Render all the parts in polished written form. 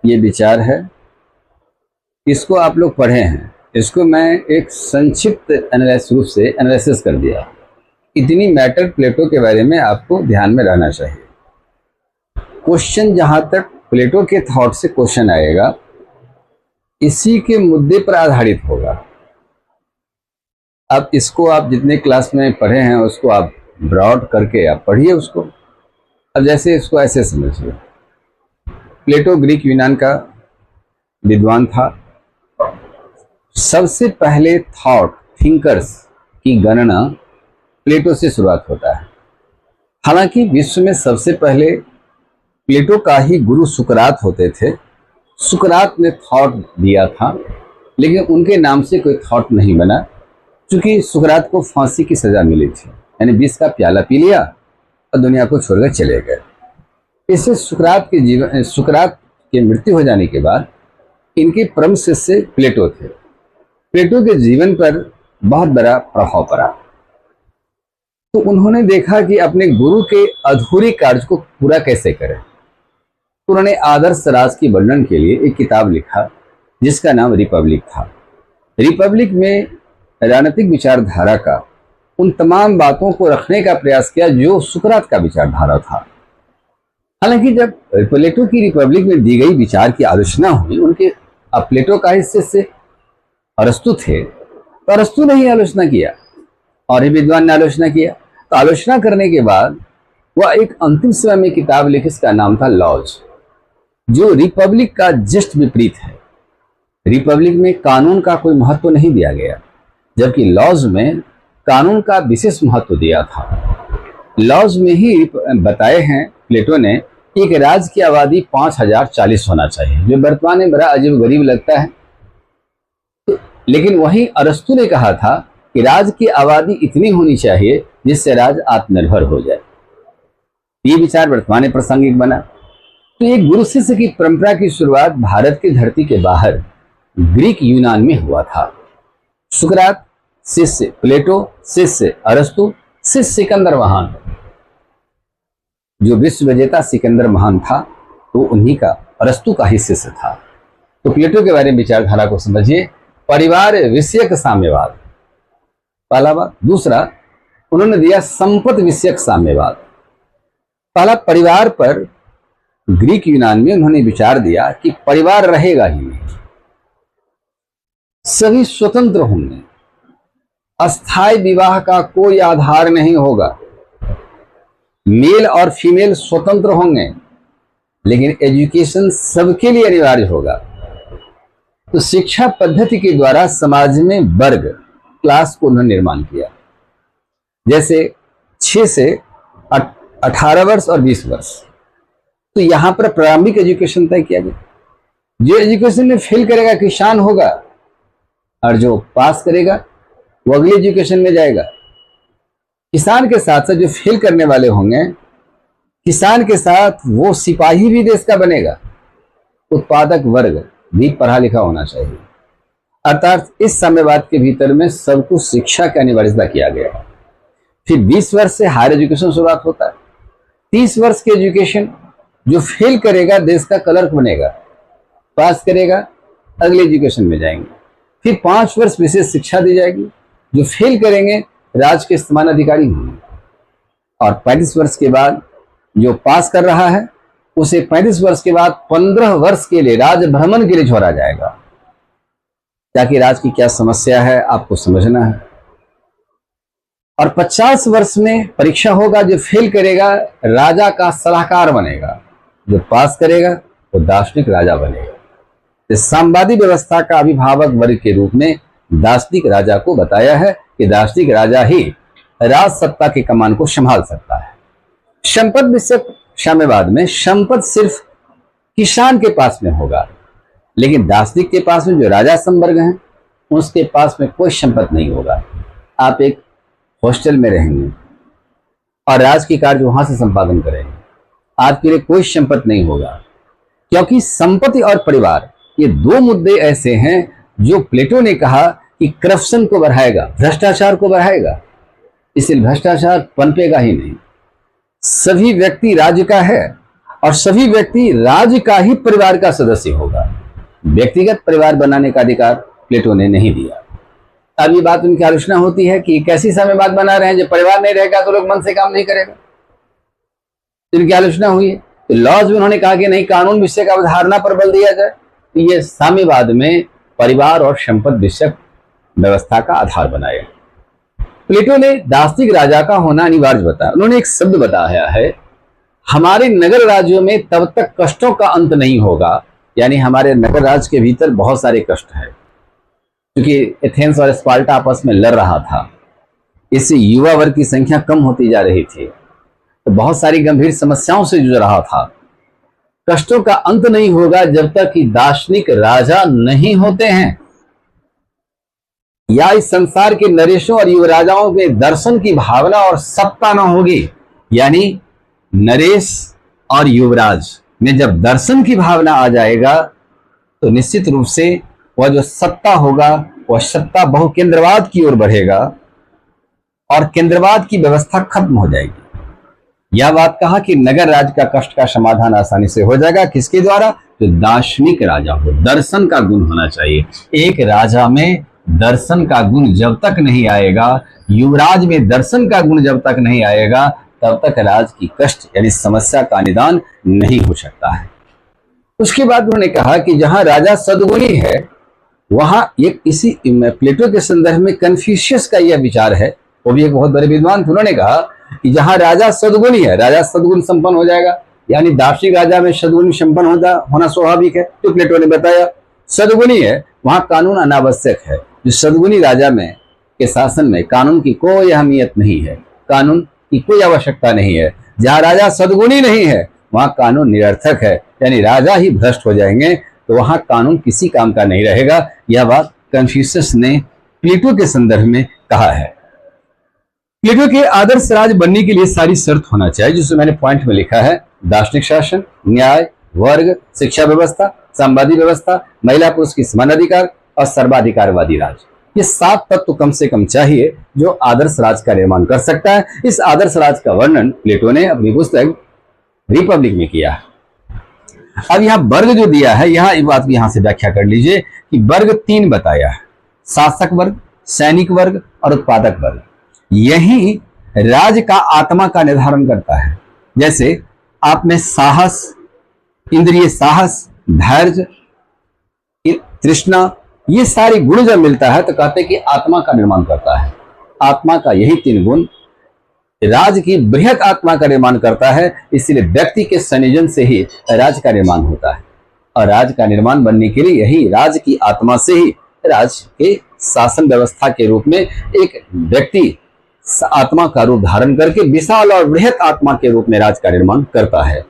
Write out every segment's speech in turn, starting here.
ये विचार है, इसको आप लोग पढ़े हैं, इसको मैं एक संक्षिप्त रूप से एनालिसिस कर दिया। इतनी मैटर प्लेटो के बारे में आपको ध्यान में रहना चाहिए। क्वेश्चन जहां तक प्लेटो के थॉट से क्वेश्चन आएगा, इसी के मुद्दे पर आधारित होगा। अब इसको आप जितने क्लास में पढ़े हैं उसको आप ब्रॉड करके आप पढ़िए उसको। अब जैसे इसको ऐसे समझिए, प्लेटो ग्रीक यूनान का विद्वान था। सबसे पहले थॉट थिंकर्स की गणना प्लेटो से शुरुआत होता है। हालांकि विश्व में सबसे पहले प्लेटो का ही गुरु सुकरात होते थे। सुकरात ने थॉट दिया था, लेकिन उनके नाम से कोई थॉट नहीं बना, क्योंकि सुकरात को फांसी की सजा मिली थी, यानी विष का प्याला पी लिया और दुनिया को छोड़कर चले गए। इससे सुकरात के मृत्यु हो जाने के बाद इनके परम शिष्य प्लेटो थे। प्लेटो के जीवन पर बहुत बड़ा प्रभाव पड़ा, तो उन्होंने देखा कि अपने गुरु के अधूरे कार्य को पूरा कैसे करें। तो उन्होंने आदर्श राज की वर्णन के लिए एक किताब लिखा जिसका नाम रिपब्लिक था। रिपब्लिक में राजनीतिक विचारधारा का उन तमाम बातों को रखने का प्रयास किया जो सुकरात का विचारधारा था। हालांकि जब प्लेटो की रिपब्लिक में दी गई विचार की आलोचना हुई, उनके प्लेटो का हिस्से से अरस्तु थे, तो अरस्तु ने ही आलोचना किया और ही विद्वान ने आलोचना किया। तो आलोचना करने के बाद वह एक अंतिम समय में किताब लिखी, इसका नाम था लॉज, जो रिपब्लिक का जस्ट विपरीत है। रिपब्लिक में कानून का कोई महत्व नहीं दिया गया, जबकि लॉज में कानून का विशेष महत्व दिया था। लॉज में ही बताए हैं प्लेटो ने कि एक राज्य की आबादी 5040 होना चाहिए, जो वर्तमान में बड़ा अजीब गरीब लगता है। लेकिन वहीं अरस्तु ने कहा था कि राज्य की आबादी इतनी होनी चाहिए जिससे राज्य आत्मनिर्भर हो जाए। ये विचार वर्तमान में प्रासंगिक बना। तो एक गुरु शिष्य की परंपरा की शुरुआत भारत की धरती के बाहर ग्रीक यूनान में हुआ था। सुकरात शिष्य प्लेटो, शिष्य अरस्तु, शिष्य सिकंदर महान। जो विश्व विजेता सिकंदर महान था तो उन्हीं का, अरस्तु का ही शिष्य था। तो प्लेटो के बारे में विचारधारा को समझिए। परिवार विषयक साम्यवाद पहला बात। दूसरा, उन्होंने दिया संपत्ति विषयक साम्यवाद। पहला, परिवार पर ग्रीक यूनान में उन्होंने विचार दिया कि परिवार रहेगा ही नहीं, सभी स्वतंत्र होंगे, अस्थायी विवाह का कोई आधार नहीं होगा, मेल और फीमेल स्वतंत्र होंगे, लेकिन एजुकेशन सबके लिए अनिवार्य होगा। तो शिक्षा पद्धति के द्वारा समाज में वर्ग, क्लास को उन्होंने निर्माण किया। जैसे 6 से 18 वर्ष और 20 वर्ष, तो यहां पर प्रारंभिक एजुकेशन तय किया गया। जो एजुकेशन में फेल करेगा किसान होगा, और जो पास करेगा वो अगली एजुकेशन में जाएगा। किसान के साथ साथ जो फेल करने वाले होंगे, किसान के साथ वो सिपाही भी देश का बनेगा। उत्पादक वर्ग भी पढ़ा लिखा होना चाहिए। अर्थात इस साम्यवाद के भीतर में सबको शिक्षा की अनिवार्यता किया गया। फिर 20 वर्ष से हायर एजुकेशन शुरुआत होता है। 30 वर्ष की एजुकेशन, जो फेल करेगा देश का क्लर्क बनेगा, पास करेगा अगले एजुकेशन में जाएंगे। फिर 5 वर्ष विशेष शिक्षा दी जाएगी, जो फेल करेंगे राज के समान अधिकारी होंगे। और 35 वर्ष के बाद जो पास कर रहा है उसे 35 वर्ष के बाद 15 वर्ष के लिए राज भ्रमण के लिए छोड़ा जाएगा, ताकि राज की क्या समस्या है आपको समझना है। और 50 वर्ष में परीक्षा होगा, जो फेल करेगा राजा का सलाहकार बनेगा, जो पास करेगा वो दार्शनिक राजा बनेगा। इस साम्यवादी व्यवस्था का अभिभावक वर्ग के रूप में दार्शनिक राजा को बताया है कि दार्शनिक राजा ही राज सत्ता की कमान को संभाल सकता है। संपत्ति विषयक साम्यवाद में संपत्ति सिर्फ किसान के पास में होगा, लेकिन दार्शनिक के पास में जो राजा संवर्ग हैं उसके पास में कोई संपत्ति नहीं होगा। आप एक हॉस्टल में रहेंगे और राज की कार्य वहां से संपादन करेंगे, आपके लिए कोई संपत्ति नहीं होगा। क्योंकि संपत्ति और परिवार ये दो मुद्दे ऐसे हैं जो प्लेटो ने कहा कि करप्शन को बढ़ाएगा, भ्रष्टाचार को बढ़ाएगा। इसलिए भ्रष्टाचार पनपेगा ही नहीं। सभी व्यक्ति राज्य का है और सभी व्यक्ति राज्य का ही परिवार का सदस्य होगा। व्यक्तिगत परिवार बनाने का अधिकार प्लेटो ने नहीं दिया। अब ये बात उनकी आलोचना होती है कि कैसी समय बात बना रहे हैं, जब परिवार नहीं रहेगा तो लोग मन से काम नहीं करेगा, इनकी आलोचना हुई है। तो लॉज में उन्होंने कहा कि नहीं, कानून विषय का अवधारणा पर बल दिया जाए। तो ये साम्यवाद में परिवार और संपत्ति विषयक व्यवस्था का आधार बनाया। प्लेटो ने दार्शनिक राजा का होना अनिवार्य बताया। उन्होंने एक शब्द बताया है, हमारे नगर राज्यों में तब तक कष्टों का अंत नहीं होगा, यानी हमारे नगर राज्य के भीतर बहुत सारे कष्ट है, क्योंकि एथेंस और स्पार्टा आपस में लड़ रहा था, इससे युवा वर्ग की संख्या कम होती जा रही थी, तो बहुत सारी गंभीर समस्याओं से जूझ रहा था। कष्टों का अंत नहीं होगा जब तक कि दार्शनिक राजा नहीं होते हैं, या इस संसार के नरेशों और युवराजाओं में दर्शन की भावना और सत्ता न होगी। यानी नरेश और युवराज में जब दर्शन की भावना आ जाएगा तो निश्चित रूप से वह जो सत्ता होगा वह सत्ता बहुकेंद्रवाद की ओर बढ़ेगा और केंद्रवाद की व्यवस्था खत्म हो जाएगी। यह बात कहा कि नगर राज्य का कष्ट का समाधान आसानी से हो जाएगा, किसके द्वारा? जो दार्शनिक राजा हो, दर्शन का गुण होना चाहिए। एक राजा में दर्शन का गुण जब तक नहीं आएगा, युवराज में दर्शन का गुण जब तक नहीं आएगा, तब तक राज की कष्ट यानी समस्या का निदान नहीं हो सकता है। उसके बाद उन्होंने कहा कि जहां राजा सद्गुणी है वहां एक इसी प्लेटो के संदर्भ में कन्फ्यूशियस का यह विचार है, वो भी एक बहुत बड़े विद्वान थे। उन्होंने कहा कि जहां राजा सद्गुणी है, राजा सद्गुण संपन्न हो जाएगा, यानी दार्शनिक राजा में सद्गुण संपन्न होना स्वाभाविक है। तो प्लेटो ने बताया सद्गुणी है वहां कानून अनावश्यक है। जो सद्गुणी राजा में के शासन में कानून की कोई अहमियत नहीं है, कानून की कोई आवश्यकता नहीं है। जहां राजा सद्गुणी नहीं है वहां कानून निरर्थक है, यानी राजा ही भ्रष्ट हो जाएंगे, तो वहां कानून किसी काम का नहीं रहेगा। यह बात कन्फ्यूशियस ने प्लेटो के संदर्भ में कहा है। प्लेटो के आदर्श राज बनने के लिए सारी शर्त होना चाहिए, जिसमें मैंने पॉइंट में लिखा है: दार्शनिक शासन, न्याय, वर्ग, शिक्षा व्यवस्था, साम्यवादी व्यवस्था, महिला पुरुष की समान अधिकार और सर्वाधिकारवादी राज। ये 7 तत्व कम से कम चाहिए जो आदर्श राज का निर्माण कर सकता है। इस आदर्श राज का वर्णन प्लेटो ने अपनी पुस्तक रिपब्लिक में किया है। अब यहाँ वर्ग जो दिया है, यहाँ एक बात भी यहां से व्याख्या कर लीजिए कि वर्ग 3 बताया है: शासक वर्ग, सैनिक वर्ग और उत्पादक वर्ग। यही राज का आत्मा का निर्धारण करता है। जैसे आप में साहस, इंद्रिय साहस, धैर्य, तृष्णा, ये सारे गुण जब मिलता है तो कहते हैं कि आत्मा का निर्माण करता है। आत्मा का यही 3 गुण राज की बृहत आत्मा का निर्माण करता है। इसलिए व्यक्ति के संयोजन से ही राज का निर्माण होता है, और राज का निर्माण बनने के लिए यही राज की आत्मा से ही राज के शासन व्यवस्था के रूप में एक व्यक्ति आत्मा का रूप धारण करके विशाल और बृहत आत्मा के रूप में राज का निर्माण करता है।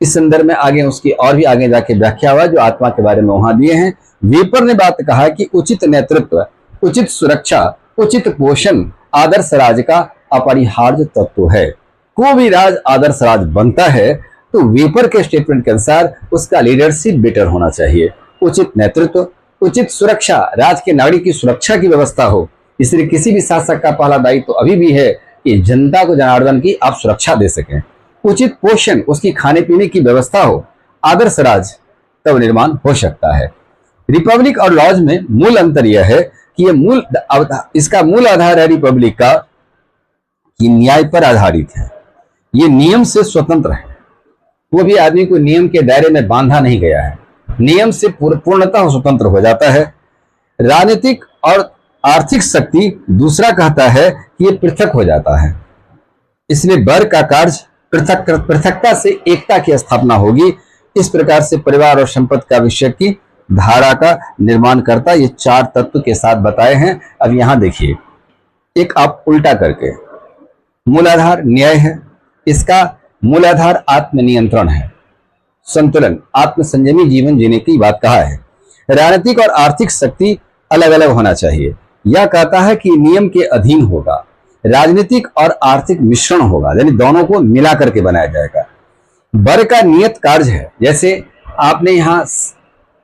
इस संदर्भ में आगे उसकी और भी आगे जाके व्याख्या हुआ जो आत्मा के बारे में वहां दिए हैं। वेपर ने बात कहा कि उचित नेतृत्व, उचित सुरक्षा, उचित पोषण आदर्श राज का अपरिहार्य तत्व है। कोई भी राज आदर्श राज बनता है तो वेपर के स्टेटमेंट के अनुसार उसका लीडरशिप बेटर होना चाहिए। उचित नेतृत्व, उचित सुरक्षा, राज के नागरिक की सुरक्षा की व्यवस्था हो। इसलिए किसी भी शासक का पहला दायित्व तो अभी भी है कि जनता को जनार्दन की आप सुरक्षा दे सकें। उचित पोषण, उसकी खाने पीने की व्यवस्था हो। आदर्श राज तब निर्माण हो सकता है। रिपब्लिक और लॉज में मूल अंतर यह है कि इसका मूल आधार है रिपब्लिक का कि न्याय पर आधारित है। ये नियम से स्वतंत्र है, वो भी आदमी को नियम के दायरे में बांधा नहीं गया है, नियम से पूर्णतः स्वतंत्र हो जाता है। राजनीतिक और आर्थिक शक्ति दूसरा कहता है कि ये पृथक हो जाता है। इसलिए वर्ग का कार्य पृथकता से एकता की स्थापना होगी। इस प्रकार से परिवार और संपत्ति का विषय की धारा का निर्माण करता ये 4 तत्व के साथ बताए हैं। अब यहां देखिए, एक आप उल्टा करके, मूलाधार न्याय है, इसका मूलाधार आत्मनियंत्रण है, संतुलन, आत्मसंयमी जीवन जीने की बात कहा है। राजनीतिक और आर्थिक शक्ति अलग अलग होना चाहिए। यह कहता है कि नियम के अधीन होगा, राजनीतिक और आर्थिक मिश्रण होगा, यानी दोनों को मिला करके बनाया जाएगा। वर्ग का नियत कार्य है, जैसे आपने यहाँ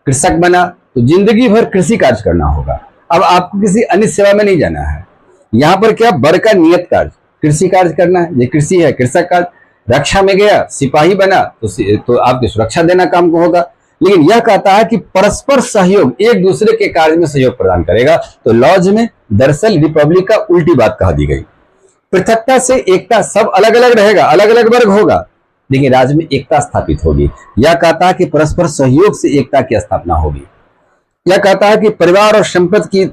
कृषक बना तो जिंदगी भर कृषि कार्य करना होगा, अब आपको किसी अन्य सेवा में नहीं जाना है। यहाँ पर क्या वर्ग का नियत कार्य कृषि कार्य करना है, ये कृषि है, कृषक कार्य। रक्षा में गया, सिपाही बना तो आपकी सुरक्षा देना काम को होगा। लेकिन यह कहता है कि परस्पर सहयोग, एक दूसरे के कार्य में सहयोग प्रदान करेगा। तो लॉज में दरअसल रिपब्लिक का उल्टी बात कहा दी गई। पृथकता से एकता, सब अलग अलग रहेगा, अलग अलग वर्ग होगा, लेकिन राज्य में एकता स्थापित होगी। यह कहता है कि परस्पर सहयोग से एकता की स्थापना होगी। यह कहता है कि परिवार और संपत्ति की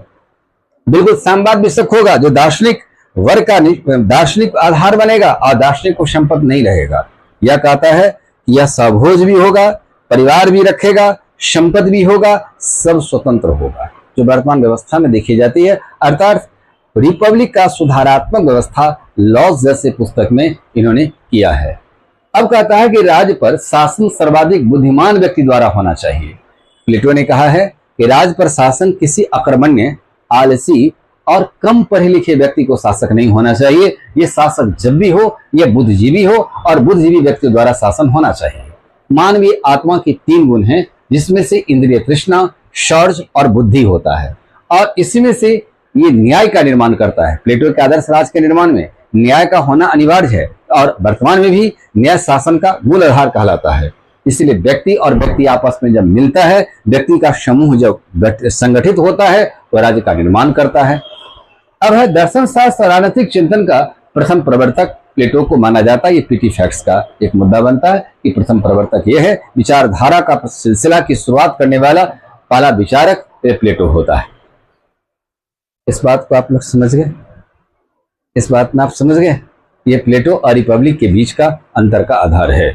बिल्कुल सामवाद विषयक होगा, जो दार्शनिक वर्ग का दार्शनिक आधार बनेगा और दार्शनिक को संपत्ति नहीं रहेगा। यह कहता है कि यह सबभोज भी होगा, परिवार भी रखेगा, संपत्ति भी होगा, सब स्वतंत्र होगा, जो वर्तमान व्यवस्था में देखी जाती है। अर्थात रिपब्लिक का सुधारात्मक व्यवस्था लॉज जैसे पुस्तक में इन्होंने किया है। अब कहता है कि राज्य पर शासन सर्वाधिक बुद्धिमान व्यक्ति द्वारा होना चाहिए। प्लेटो ने कहा है कि राज्य पर शासन किसी अकर्मण्य, आलसी और कम पढ़े लिखे व्यक्ति को शासक नहीं होना चाहिए। ये शासक जब भी हो, यह बुद्धिजीवी हो और बुद्धिजीवी व्यक्ति द्वारा शासन होना चाहिए। मानवीय आत्मा की 3 गुण हैं, जिसमें से इंद्रिय तृष्णा, शौर्य और बुद्धि होता है, और इसी में से ये न्याय का निर्माण करता है। प्लेटो के आदर्श राज के निर्माण में न्याय का होना अनिवार्य है, और वर्तमान में भी न्याय शासन का मूल आधार कहलाता है। इसलिए व्यक्ति और व्यक्ति आपस में जब मिलता है, व्यक्ति का समूह जब संगठित होता है, तो राज्य का निर्माण करता है। अब है दर्शन शास्त्र और राजनीतिक चिंतन का प्रथम प्रवर्तक प्लेटो को माना जाता है। ये पीटी फैक्ट्स का एक मुद्दा बनता है कि प्रथम प्रवर्तक यह है, विचारधारा का सिलसिला की शुरुआत करने वाला पहला विचारक प्लेटो होता है। इस बात को आप लोग समझ गए? इस बात में आप समझ गए? ये प्लेटो और रिपब्लिक के बीच का अंतर का आधार है।